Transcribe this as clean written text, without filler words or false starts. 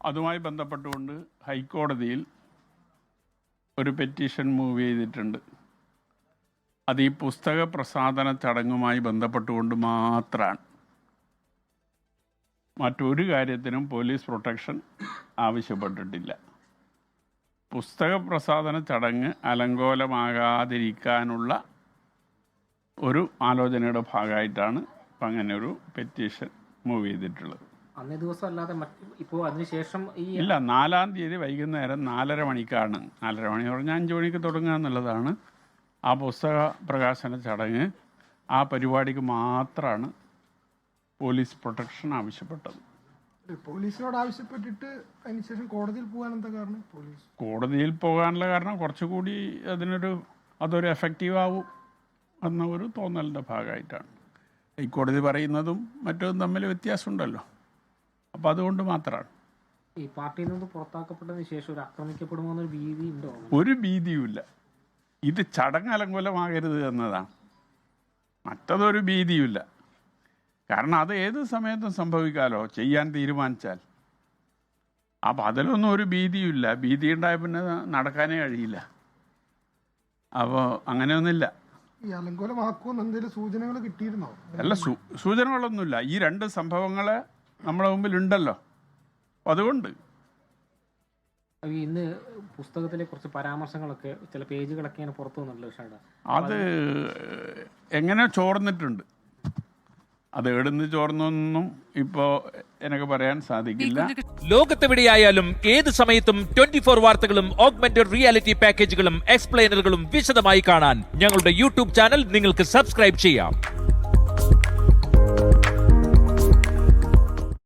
അതുമായി ബന്ധപ്പെട്ടുകൊണ്ട് ഹൈക്കോടതിയിൽ ഒരു പെറ്റീഷൻ മൂവ് ചെയ്തിട്ടുണ്ട്. അത് ഈ പുസ്തക പ്രസാധന ചടങ്ങുമായി ബന്ധപ്പെട്ടുകൊണ്ട് മാത്രമാണ്. മറ്റൊരു കാര്യത്തിനും പോലീസ് പ്രൊട്ടക്ഷൻ ആവശ്യപ്പെട്ടിട്ടില്ല. പുസ്തക പ്രസാധന ചടങ്ങ് അലങ്കോലമാകാതിരിക്കാനുള്ള ഒരു ആലോചനയുടെ ഭാഗമായിട്ടാണ് ഇപ്പം അങ്ങനെ ഒരു പെറ്റീഷൻ മൂവ് ചെയ്തിട്ടുള്ളത്. അന്നേ ദിവസം അല്ലാതെ ഇപ്പോൾ അതിനുശേഷം ഇല്ല, 4-ാം തീയതി വൈകുന്നേരം 4:30 മണിക്കാണ്. 4:30 മണി പറഞ്ഞാൽ 5 മണിക്ക് തുടങ്ങുക എന്നുള്ളതാണ് ആ പുസ്തക പ്രകാശന ചടങ്ങ്. ആ പരിപാടിക്ക് മാത്രമാണ് പോലീസ് പ്രൊട്ടക്ഷൻ ആവശ്യപ്പെട്ടത്. പോലീസിനോട് ആവശ്യപ്പെട്ടിട്ട് അതിനുശേഷം കോടതിയിൽ പോകാൻ എന്താ കാരണം? കോടതിയിൽ പോകാനുള്ള കാരണം കുറച്ചുകൂടി അതൊരു എഫക്റ്റീവ് ആവും എന്ന ഒരു തോന്നലിൻ്റെ ഭാഗമായിട്ടാണ്. ഹൈക്കോടതി പറയുന്നതും മറ്റൊന്നും തമ്മിൽ വ്യത്യാസമുണ്ടല്ലോ. അപ്പോൾ അതുകൊണ്ട് മാത്രമാണ്. ഈ പാർട്ടിയിൽ നിന്ന് പുറത്താക്കപ്പെട്ടതിന് ശേഷം ഒരു ആക്രമിക്കപ്പെടുമോ എന്നൊരു ഭീതി ഉണ്ടോ? ഒരു ഭീതിയുമില്ല. ഇത് ചടങ്ങ് അലങ്കോലമാകരുത് എന്നതാണ്. മറ്റതൊരു ഭീതിയുമില്ല. കാരണം അത് ഏത് സമയത്തും സംഭവിക്കാമല്ലോ, ചെയ്യാൻ തീരുമാനിച്ചാൽ. അപ്പം അതിലൊന്നും ഒരു ഭീതിയുമില്ല. ഭീതി ഉണ്ടായ പിന്നെ നടക്കാനേ കഴിയില്ല. അപ്പോൾ അങ്ങനെയൊന്നുമില്ല. ഈ അലങ്കോലമാക്കുമെന്ന് എന്തെങ്കിലും സൂചനകൾ കിട്ടിയിരുന്നോ? അല്ല, സൂചനകളൊന്നുമില്ല. ഈ 2 സംഭവങ്ങൾ നമ്മുടെ മുമ്പിലുണ്ടല്ലോ. അതുകൊണ്ട് ഇന്ന് പുസ്തകത്തിലെ കുറച്ച് പരാമർശങ്ങളൊക്കെ ചില പേജുകളൊക്കെ പുറത്തു വന്നിട്ടുണ്ടല്ലോ. അത് എങ്ങനെ ചോർന്നിട്ടുണ്ട്. അത് എവിടുന്ന് ചോർന്നൊന്നും ഇപ്പോൾ എനിക്ക് പറയാൻ സാധിക്കില്ല. ലോകത്തെവിടെയായാലും ഏത് സമയത്തും 24 വാർത്തകളും ഓഗ്മെന്റഡ് റിയാലിറ്റി പാക്കേജുകളും എക്സ്പ്ലെയിനറുകളും വിശദമായി കാണാൻ ഞങ്ങളുടെ യൂട്യൂബ് ചാനൽ നിങ്ങൾക്ക് സബ്സ്ക്രൈബ് ചെയ്യാം.